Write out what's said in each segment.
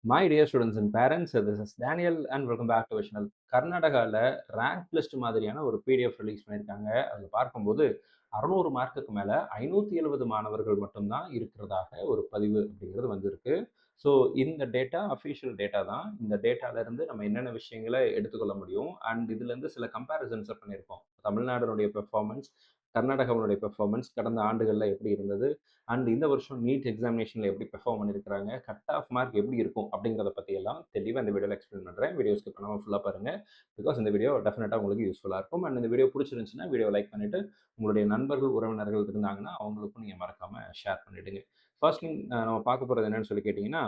My dear students and parents, this is Daniel and welcome back to our channel. கர்நாடகால rank list மாதிரியான ஒரு PDF release பண்ணியிருக்காங்க. அதில் பார்க்கும்போது 600 மார்க்குக்கு மேலே 570 மாணவர்கள் மட்டும்தான் இருக்கிறதாக ஒரு பதிவு அப்படிங்கிறது வந்திருக்கு. ஸோ இந்த டேட்டா அஃபிஷியல் டேட்டா தான். இந்த டேட்டாலேருந்து நம்ம என்னென்ன விஷயங்களை எடுத்துக்கொள்ள முடியும் அண்ட் இதுலேருந்து சில கம்பேரிசன்ஸை பண்ணியிருக்கோம். தமிழ்நாடுனுடைய பெர்ஃபார்மன்ஸ், கர்நாடகாவுடைய பெர்ஃபார்மன்ஸ் கடந்த ஆண்டுகளில் எப்படி இருந்தது, அண்ட் இந்த வருஷம் நீட் எக்ஸாமினேஷனில் எப்படி பெர்ஃபார்ம் பண்ணியிருக்கிறாங்க, கட் ஆஃப் மார்க் எப்படி இருக்கும் அப்படிங்கிறத பற்றியெல்லாம் தெளிவாக இந்த வீடியோவில் எக்ஸ்பிளைன் பண்ணுறேன். வீடியோ ஸ்கிப் பண்ணாமல் ஃபுல்லாக பாருங்கள். பிகாஸ் இந்த வீடியோ டெஃபினட்டாக உங்களுக்கு யூஸ்ஃபுல்லாக இருக்கும். அண்ட் இந்த வீடியோ பிடிச்சிருந்துச்சுன்னா வீடியோ லைக் பண்ணிவிட்டு உங்களுடைய நண்பர்கள் உறவினர்கள் இருந்தாங்கன்னா அவங்களுக்கும் நீங்கள் மறக்காமல் ஷேர் பண்ணிவிடுங்க. ஃபர்ஸ்ட் திங் நம்ம பார்க்க போகிறது என்னன்னு சொல்லி கேட்டிங்கன்னா,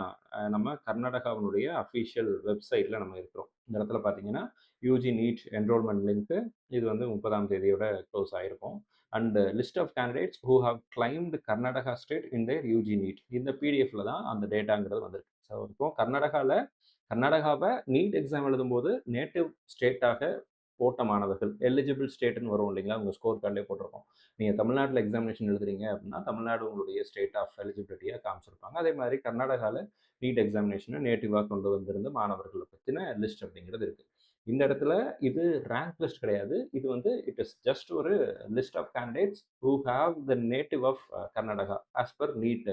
நம்ம கர்நாடகாவினுடைய அஃபிஷியல் வெப்சைட்டில் நம்ம இருக்கிறோம். இந்த இடத்துல பார்த்தீங்கன்னா யூஜி நீட் என்ரோல்மெண்ட் லிங்க்கு இது வந்து 30ஆம் தேதியோட க்ளோஸ் ஆகிருக்கும். And list of candidates who have claimed Karnataka state in their UG NEET, இந்த பிடிஎஃப்ல தான் அந்த டேட்டாங்கிறது வந்திருக்கு. ஸோ இப்போ கர்நாடகாவை நீட் எக்ஸாம் எழுதும்போது நேட்டிவ் ஸ்டேட்டாக போட்ட மாணவர்கள் எலிஜிபிள் ஸ்டேட்னு வரும் இல்லைங்களா, உங்கள் ஸ்கோர் கார்டிலே போட்டிருக்கோம். நீங்கள் தமிழ்நாட்டில் எக்ஸாமினேஷன் எழுதுறீங்க அப்படின்னா தமிழ்நாடு உங்களுடைய ஸ்டேட் ஆஃப் எலிஜிபிலிட்டியாக காமிச்சிருப்பாங்க. அதே மாதிரி கர்நாடகாவில் நீட் எக்ஸாமினேஷனை நேட்டிவாக கொண்டு வந்திருந்த மாணவர்களை பற்றின லிஸ்ட் அப்படிங்கிறது இருக்குது. இந்த இடத்துல இது ரேங்க் லிஸ்ட் கிடையாது. இது வந்து இட் இஸ் ஜஸ்ட் ஒரு list of candidates who have the native of Karnataka as per NEET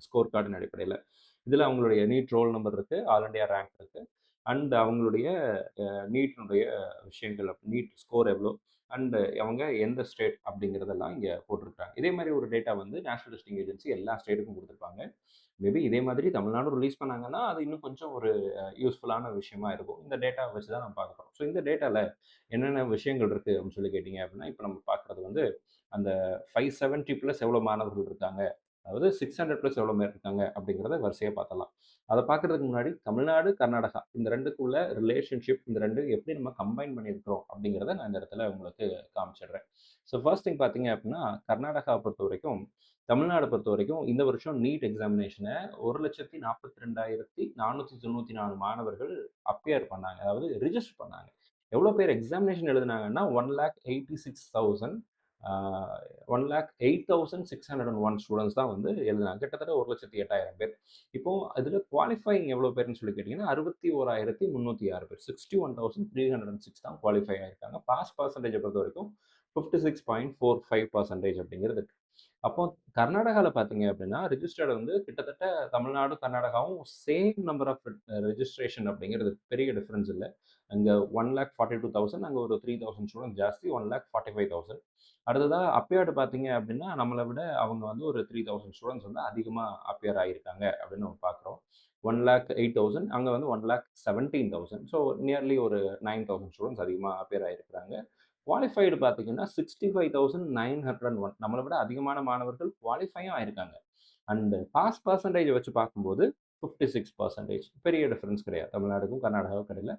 score கார்டின் அடிப்படையில். இதில் அவங்களுடைய நீட் ரோல் நம்பர் இருக்குது, ஆல் இண்டியா ரேங்க் இருக்குது, அண்ட் அவங்களுடைய நீட்டினுடைய விஷயங்கள், நீட் ஸ்கோர் எவ்வளோ, அண்ட் அவங்க எந்த ஸ்டேட் அப்படிங்கிறதெல்லாம் இங்கே போட்டிருக்காங்க. இதே மாதிரி ஒரு டேட்டா வந்து நேஷனல் டெஸ்டிங் ஏஜென்சி எல்லா ஸ்டேட்டுக்கும் கொடுத்துருப்பாங்க. மேபி இதே மாதிரி தமிழ்நாடு ரிலீஸ் பண்ணாங்கன்னா அது இன்னும் கொஞ்சம் ஒரு யூஸ்ஃபுல்லான விஷயமா இருக்கும். இந்த டேட்டா வச்சு தான் நம்ம பார்க்க போகிறோம். ஸோ இந்த டேட்டாவில் என்னென்ன விஷயங்கள் இருக்குது அப்படின்னு சொல்லி கேட்டிங்க அப்படின்னா, இப்போ நம்ம பார்க்குறது வந்து அந்த 570 ப்ளஸ் எவ்வளோ மாணவர்கள் இருக்காங்க, அதாவது 600 ப்ளஸ் எவ்வளோ பேர் இருக்காங்க அப்படிங்கிறத வரிசையாக பார்த்தலாம். அதை பார்க்குறதுக்கு முன்னாடி தமிழ்நாடு, கர்நாடகா இந்த ரெண்டுக்குள்ள ரிலேஷன்ஷிப், இந்த ரெண்டு எப்படி நம்ம கம்பைன் பண்ணியிருக்கிறோம் அப்படிங்கிறத நான் இந்த இடத்துல உங்களுக்கு காமிச்சிடுறேன். ஸோ ஃபர்ஸ்ட் திங் பார்த்தீங்க அப்படின்னா, கர்நாடகாவை பொறுத்த வரைக்கும் தமிழ்நாடு பொறுத்த வரைக்கும் இந்த வருஷம் நீட் எக்ஸாமினேஷனை 1,42,494 மாணவர்கள் அப்பியர் பண்ணாங்க, அதாவது ரிஜிஸ்டர் பண்ணாங்க. எவ்வளோ பேர் எக்ஸாமினேஷன் எழுதுனாங்கன்னா 1,86,000 1,08,601 ஸ்டூடெண்ட்ஸ் தான் வந்து எழுதினாங்க. கிட்டத்தட்ட 1,08,000 பேர். இப்போ இதில் குவாலிஃபைங் எவ்வளோ பேர்னு சொல்லி கேட்டிங்கன்னா 61,306 பேர், 61,306 தான் குவாலிஃபை ஆகிருக்காங்க. பாஸ் பர்சன்டேஜை பொறுத்த வரைக்கும் 56.45% அப்படிங்கிறது இருக்கு. அப்போ கர்நாடகாவில் பார்த்தீங்க அப்படின்னா ரிஜிஸ்டர்டு வந்து கிட்டத்தட்ட தமிழ்நாடும் கர்நாடகாவும் சேம் நம்பர் ஆஃப் ரெஜிஸ்ட்ரேஷன் அப்படிங்கிறது பெரிய டிஃப்ரென்ஸ் இல்லை. அங்கே 1,42,000, அங்கே ஒரு 3,000 ஸ்டூடெண்ட் ஜாஸ்தி, 1,45,000. அடுத்ததாக அப்பியர்டு பார்த்தீங்க அப்படின்னா நம்மளை விட அவங்க வந்து ஒரு 3,000 ஸ்டூடெண்ட்ஸ் வந்து அதிகமாக அப்பியர் ஆகியிருக்காங்க அப்படின்னு நம்ம பார்க்குறோம். 1,08,000, அங்கே வந்து 1,17,000. ஸோ நியர்லி ஒரு 9,000 ஸ்டூடெண்ட்ஸ் அதிகமாக அப்பியர் ஆகியிருக்கிறாங்க. குவாலிஃபைடு பார்த்தீங்கன்னா 65,901, நம்மளை விட அதிகமான மாணவர்கள் குவாலிஃபையும் ஆயிருக்காங்க. அண்ட் பாஸ் பர்சன்டேஜ் வச்சு பார்க்கும்போது 56%. பெரிய டிஃபரன்ஸ் கிடையாது தமிழ்நாடுக்கும் கர்நாடகாவுக்கும் இடையில.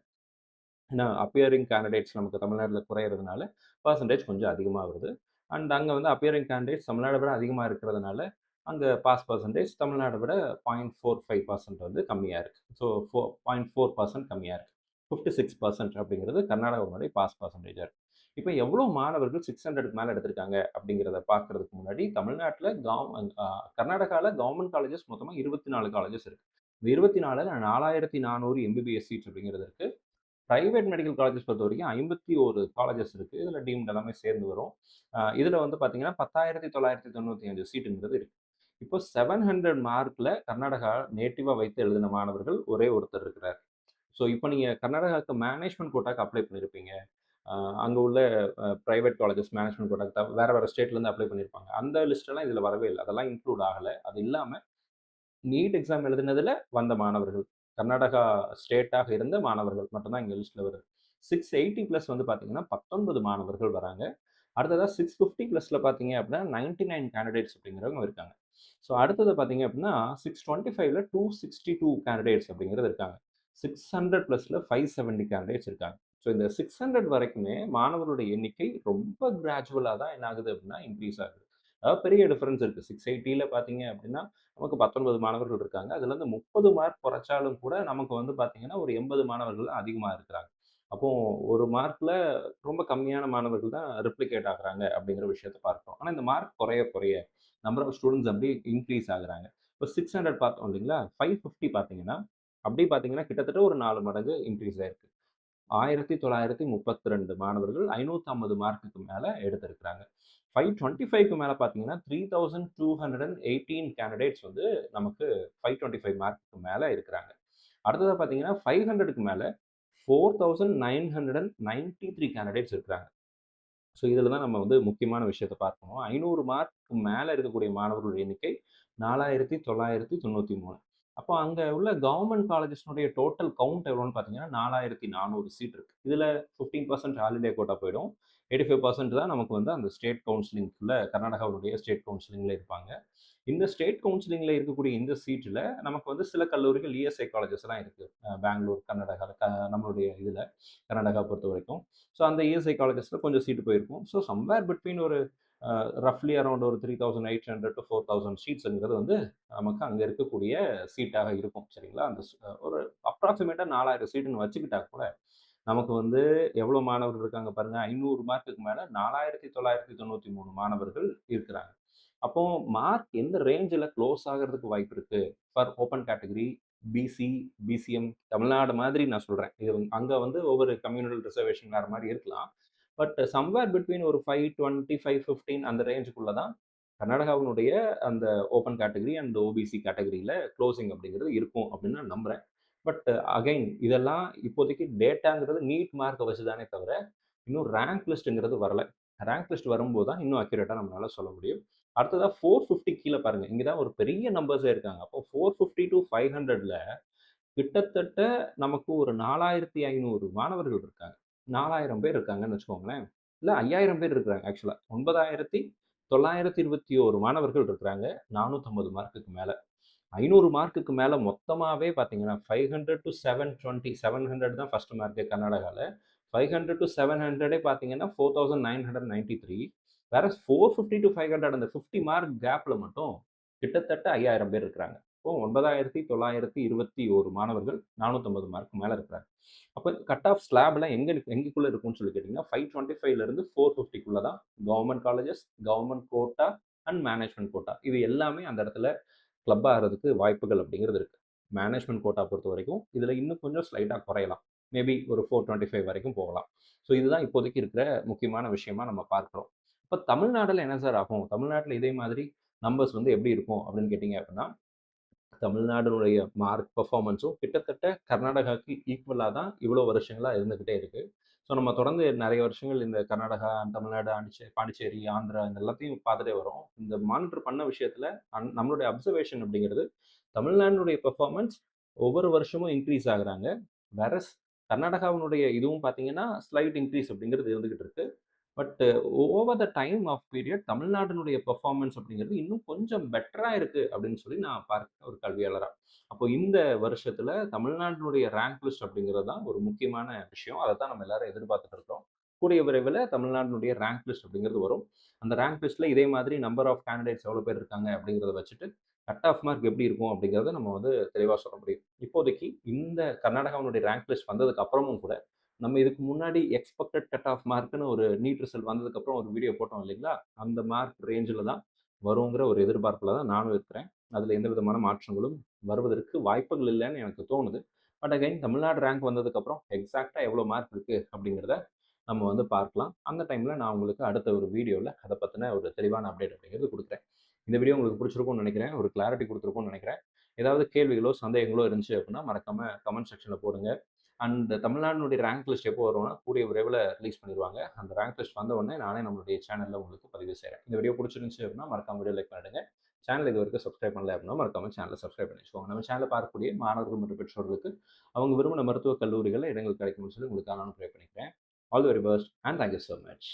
ஏன்னா அப்பியரிங் கேண்டிடேட்ஸ் நமக்கு தமிழ்நாட்டில் குறையிறதுனால பர்சன்டேஜ் கொஞ்சம் அதிகமாக வருது. அண்ட் அங்கே வந்து அப்பியரிங் கேண்டிடேட்ஸ் தமிழ்நாடை விட அதிகமாக இருக்கிறதுனால அங்கே பாஸ் பர்சன்டேஜ் தமிழ்நாடை விட 0.45% வந்து கம்மியாக இருக்குது. ஸோ 0.4% கம்மியாக இருக்குது. 56% அப்படிங்கிறது கர்நாடகாவுடைய பாஸ் பர்சன்டேஜாக இருக்குது. இப்போ எவ்வளோ மாணவர்கள் 600க்கு மேலே எடுத்திருக்காங்க அப்படிங்கிறத பார்க்கறதுக்கு முன்னாடி தமிழ்நாட்டில் கர்நாடகாவில் கவர்மெண்ட் காலேஜஸ் மொத்தமாக 24 காலேஜஸ் இருக்குது. இந்த 24ல் 4,400 எம்பிபிஎஸ் சீட்ஸ் அப்படிங்கிறது இருக்குது. பிரைவேட் மெடிக்கல் காலேஜஸ் பொறுத்தவரைக்கும் 51 காலேஜஸ் இருக்கு. இதுல டீம்ட் எல்லாமே சேர்ந்து வரும். இதுல வந்து பார்த்தீங்கன்னா 10,995 சீட்டுங்கிறது இருக்கு. இப்போ 700 மார்க்ல கர்நாடகா நேட்டிவா வைத்து எழுதின மாணவர்கள் ஒரே ஒருத்தர் இருக்கிறார். ஸோ இப்போ நீங்க கர்நாடகாவுக்கு மேனேஜ்மெண்ட் கோட்டாக்கு அப்ளை பண்ணியிருப்பீங்க. அங்க உள்ள பிரைவேட் காலேஜஸ் மேனேஜ்மெண்ட் கோட்டாக்கு வேற வேற ஸ்டேட்லேருந்து அப்ளை பண்ணியிருப்பாங்க. அந்த லிஸ்ட் எல்லாம் இதுல வரவே இல்ல. அதெல்லாம் இன்க்ளூட் ஆகல. அது இல்லாம நீட் எக்ஸாம் எழுதினதுல வந்த மாணவர்கள், கர்நாடகா ஸ்டேட்டாக இருந்த மாணவர்கள் மட்டும் தான் இங்க லிஸ்ட்ல வருது. 680 பிளஸ் வந்து பார்த்தீங்கன்னா 19 மாணவர்கள் வராங்க. அடுத்ததா 650 பிளஸ்ல பார்த்தீங்க அப்படின்னா 99 கேண்டிடேட்ஸ் அப்படிங்கிறவங்க இருக்காங்க. ஸோ அடுத்தது பார்த்தீங்க அப்படின்னா 625ல 262 கேண்டிடேட்ஸ் அப்படிங்கிறது இருக்காங்க. 600 பிளஸ்ல 570 கேண்டிடேட்ஸ் இருக்காங்க. ஸோ இந்த 600 வரைக்குமே மாணவர்களுடைய எண்ணிக்கை ரொம்ப கிராஜுவலா தான் என்ன ஆகுது அப்படின்னா இன்க்ரீஸ் ஆகுது. அதாவது பெரிய டிஃபரன்ஸ் இருக்கு. 680ல பார்த்தீங்க அப்படின்னா நமக்கு 19 மாணவர்கள் இருக்காங்க. அதுலேருந்து 30 மார்க் குறைச்சாலும் கூட நமக்கு வந்து பார்த்தீங்கன்னா, ஒரு 80 மாணவர்கள் தான் அதிகமா இருக்கிறாங்க. அப்போ 1 மார்க்ல ரொம்ப கம்மியான மாணவர்கள் தான் ரிப்ளிகேட் ஆகுறாங்க அப்படிங்கிற விஷயத்த பார்க்கிறோம். ஆனா இந்த மார்க் குறைய குறைய நம்பர் ஆஃப் ஸ்டூடண்ட்ஸ் அப்படியே இன்க்ரீஸ் ஆகுறாங்க. இப்போ 600 பார்த்தோம் இல்லைங்களா? 550 பார்த்தீங்கன்னா அப்படி பார்த்தீங்கன்னா, கிட்டத்தட்ட ஒரு 4 மடங்கு இன்க்ரீஸ் ஆயிருக்கு. 1932 மாணவர்கள் 550 மார்க்குக்கு மேல எடுத்திருக்கிறாங்க. 525க்கு மேல பார்த்தீங்கன்னா, 3218 கேண்டிடேட்ஸ் வந்து நமக்கு 525 மார்க்குக்கு மேல இருக்கிறாங்க. அடுத்ததா பார்த்தீங்கன்னா, 500க்கு மேல 4993 கேண்டிடேட்ஸ் இருக்கிறாங்க. ஸோ இதில தான் நம்ம வந்து முக்கியமான விஷயத்த பார்க்கணும். 500 மார்க்க்கு மேல இருக்கக்கூடிய மாணவர்களுடைய எண்ணிக்கை 4993. அப்போ அங்க உள்ள கவர்ன்மென்ட் காலேஜஸ்னுடைய டோட்டல் கவுண்ட் எவ்வளோன்னு பார்த்தீங்கன்னா, 4400 சீட் இருக்கு. இதில 15% ஹாலிடே கோட்டா போயிடும். 85% தான் நமக்கு வந்து அந்த ஸ்டேட் கவுன்சிலிங்க்குள்ள கர்நாடகாவுடைய ஸ்டேட் கவுன்சிலிங்ல இருப்பாங்க. இந்த ஸ்டேட் கவுன்சிலிங்ல இருக்கக்கூடிய இந்த சீட்ல நமக்கு வந்து சில கல்லூரிகள் இஎஸ்ஐ காலேஜஸ்லாம் இருக்கு. பெங்களூர், கர்நாடகால நம்மளுடைய இதுல கர்நாடகா பொறுத்தவரைக்கும். ஸோ அந்த இஎஸ்ஐ காலேஜஸ்ல கொஞ்சம் சீட்டு போயிருக்கும். ஸோ சம்வேர் பிட்வீன் ஒரு ரஃப்லி அரவுண்ட் ஒரு 3800 டூ 4000 சீட்ஸ்ங்கிறது வந்து நமக்கு அங்க இருக்கக்கூடிய சீட்டாக இருக்கும். சரிங்களா? அந்த ஒரு அப்ராக்ஸிமேட்டா 4000 சீட்டுன்னு வச்சுக்கிட்டா கூட, நமக்கு வந்து எவ்வளோ மாணவர்கள் இருக்காங்க பாருங்க. 500 மார்க்குக்கு மேல 4993 மாணவர்கள் இருக்கிறாங்க. அப்போ மார்க் எந்த ரேஞ்சில குளோஸ் ஆகுறதுக்கு வாய்ப்பு இருக்கு? For open category, BC, BCM Tamil Nadu மாதிரி நான் சொல்றேன். இது அங்க வந்து ஒவ்வொரு கம்யூனல் ரிசர்வேஷன் வேற மாரி இருக்கலாம். பட் சம்வேர் பிட்வீன் ஒரு 520, 515 அந்த ரேஞ்சுக்குள்ள தான் கர்நாடகாவினுடைய அந்த ஓப்பன் கேட்டகரி அண்ட் ஓபிசி கேட்டகரியில குளோசிங் அப்படிங்கிறது இருக்கும் அப்படின்னு நான் நம்புறேன். பட் அகைன் இதெல்லாம் இப்போதைக்கு டேட்டாங்கிறது நீட் மார்க்க வச்சு தானே தவிர, இன்னும் ரேங்க் லிஸ்ட்ங்கிறது வரல. ரேங்க் லிஸ்ட் வரும்போது தான் இன்னும் அக்யூரேட்டா நம்மளால சொல்ல முடியும். அடுத்ததா 450 கீழ பாருங்க. இங்க தான் ஒரு பெரிய நம்பர்ஸே இருக்காங்க. அப்போ 450 டூ 500ல கிட்டத்தட்ட நமக்கு ஒரு 4500 மாணவர்கள் இருக்காங்க. 4000 பேர் இருக்காங்கன்னு வச்சுக்கோங்களேன். இல்ல 5000 பேர் இருக்கிறாங்க ஆக்சுவலா. 9921 மாணவர்கள் இருக்கிறாங்க. 450 மார்க்குக்கு மேல. 500 மார்க்குக்கு மேல மொத்தமாவே பார்த்தீங்கன்னா, 500 டூ 720 700 தான் ஃபர்ஸ்ட் மார்க்கே கர்நாடகால. 500 டூ 700 பார்த்தீங்கன்னா 4993 வேறஸ் 450 டூ 500 அந்த 50 மார்க் கேப்ல மட்டும் கிட்டத்தட்ட 5000 பேர் இருக்கிறாங்க. இப்போ 9921 மாணவர்கள் 450 மார்க் மேல இருக்கிறாங்க. அப்ப கட் ஆஃப் ஸ்லாப்லாம் எங்கக்குள்ள இருக்கும்னு சொல்லி கேட்டீங்கன்னா, 525ல இருந்து 450க்குள்ள தான் government colleges, government quota and management quota. இது எல்லாமே அந்த இடத்துல கிளப் ஆகுறதுக்கு வாய்ப்புகள் அப்படிங்கிறது இருக்கு. மேனேஜ்மென்ட் கோட்டா பொறுத்தவரைக்கும், இதுல இன்னும் கொஞ்சம் ஸ்லைட்டா குறையலாம். மேபி ஒரு 425 வரைக்கும் போகலாம். ஸோ இதுதான் இப்போதைக்கு இருக்கிற முக்கியமான விஷயமா நம்ம பார்க்கிறோம். இப்ப தமிழ்நாடுல என்ன சார் ஆகும்? தமிழ்நாட்டுல இதே மாதிரி நம்பர்ஸ் வந்து எப்படி இருக்கும் அப்படின்னு கேட்டீங்க அப்படின்னா, தமிழ்நாடுனுடைய மார்க் பெர்ஃபார்மன்ஸும் கிட்டத்தட்ட கர்நாடகாக்கு ஈக்குவலா தான் இவ்வளோ வருஷங்களா இருந்துகிட்டே இருக்கு. ஸோ நம்ம தொடர்ந்து நெறைய வருஷங்கள் இந்த கர்நாடகா, தமிழ்நாடு, பாண்டிச்சேரி, ஆந்திரா இந்த எல்லாத்தையும் பார்த்துட்டே வரோம். இந்த மானிட்டர் பண்ண விஷயத்துல நம்மளுடைய அப்சர்வேஷன் அப்படிங்கிறது, தமிழ்நாட்டினுடைய பெர்ஃபார்மன்ஸ் ஒவ்வொரு வருஷமும் இன்க்ரீஸ் ஆகுறாங்க. வேரஸ் கர்நாடகாவினுடைய இதுவும் பார்த்தீங்கன்னா, ஸ்லைட் இன்க்ரீஸ் அப்படிங்கிறது இருந்துகிட்டு இருக்கு. But over the time of period தமிழ்நாட்டினுடைய பெர்ஃபார்மன்ஸ் அப்படிங்கிறது இன்னும் கொஞ்சம் பெட்டரா இருக்கு அப்படின்னு சொல்லி நான் பார்க்கிறேன் ஒரு கல்வியாளரா. அப்போ இந்த வருஷத்துல தமிழ்நாட்டினுடைய ரேங்க் லிஸ்ட் அப்படிங்கிறது தான் ஒரு முக்கியமான விஷயம். அத தான் நம்ம எல்லாரும் எதிர்பார்த்துட்டு இருக்கிறோம். கூடிய விரைவில தமிழ்நாட்டினுடைய ரேங்க் லிஸ்ட் அப்படிங்கிறது வரும். அந்த ரேங்க் லிஸ்ட்ல இதே மாதிரி நம்பர் ஆஃப் கேண்டிடேட்ஸ் எவ்வளோ பேர் இருக்காங்க அப்படிங்கிறத வச்சுட்டு, கட் ஆஃப் மார்க் எப்படி இருக்கும் அப்படிங்கிறத நம்ம வந்து தெளிவா சொல்ல முடியும். இப்போதைக்கு இந்த கர்நாடகாவினுடைய ரேங்க் லிஸ்ட் வந்ததுக்கு அப்புறமும் கூட நம்ம இதுக்கு முன்னாடி எக்ஸ்பெக்டட் கட் ஆஃப் மார்க்ன்னு ஒரு நீட் ரிசல்ட் வந்ததுக்கப்புறம் ஒரு வீடியோ போட்டோம் இல்லைங்களா? அந்த மார்க் ரேஞ்சில தான் வருங்கிற ஒரு எதிர்பார்ப்புல தான் நானும் இருக்கிறேன். அதுல எந்த விதமான மாற்றங்களும் வருவதற்கு வாய்ப்புகள் இல்லன்னு எனக்கு தோணுது. பட் அகைன் தமிழ்நாடு ரேங்க் வந்ததுக்கப்புறம் எக்ஸாக்ட்டா எவ்வளோ மார்க் இருக்கு அப்படிங்கிறத நம்ம வந்து பார்க்கலாம். அந்த டைம்ல நான் உங்களுக்கு அடுத்த ஒரு வீடியோல அத பத்தின ஒரு தெளிவான அப்டேட் அப்படிங்கிறது குடுக்குறேன். இந்த வீடியோ உங்களுக்கு பிடிச்சிருக்கும்னு நெனைக்கிறேன். ஒரு கிளாரிட்டி குடுத்திருக்கும்னு நெனைக்கிறேன். ஏதாவது கேள்விகளோ, சந்தேகங்களோ இருந்துச்சு அப்படின்னா மறக்காம கமெண்ட் செக்ஷன்ல போடுங்க. அண்ட் தமிழ்நாட்டினுடைய ரேங்க் லிஸ்ட் எப்போ வரும்னா, கூடிய விரைவில ரிலீஸ் பண்ணிருவாங்க. அந்த ரேங்க் லிஸ்ட் வந்த உடனே நானே நம்மளுடைய சேனல்ல உங்களுக்கு பதிவு செய்றேன். இந்த வீடியோ புடிச்சிருந்துச்சு அப்படின்னா, மறக்காம வீடியோ லைக் பண்ணிடுங்க. சேனல் இதுவரைக்கும் சப்ஸ்கிரைப் பண்ணல அப்படின்னா, மறக்காம சேனல சப்ஸ்கிரைப் பண்ணி வச்சுக்கோங்க. நம்ம சேனல பார்க்கக்கூடிய மாணவர்கள் மற்றும் பெற்றோர்களுக்கு அவங்க விரும்பின மருத்துவக் கல்லூரிகள்ல இடங்கள் கிடைக்கும்னு சொல்லி உங்களுக்காக நானும் ப்ரே பண்ணிக்கிறேன். All the very best and thank you so much.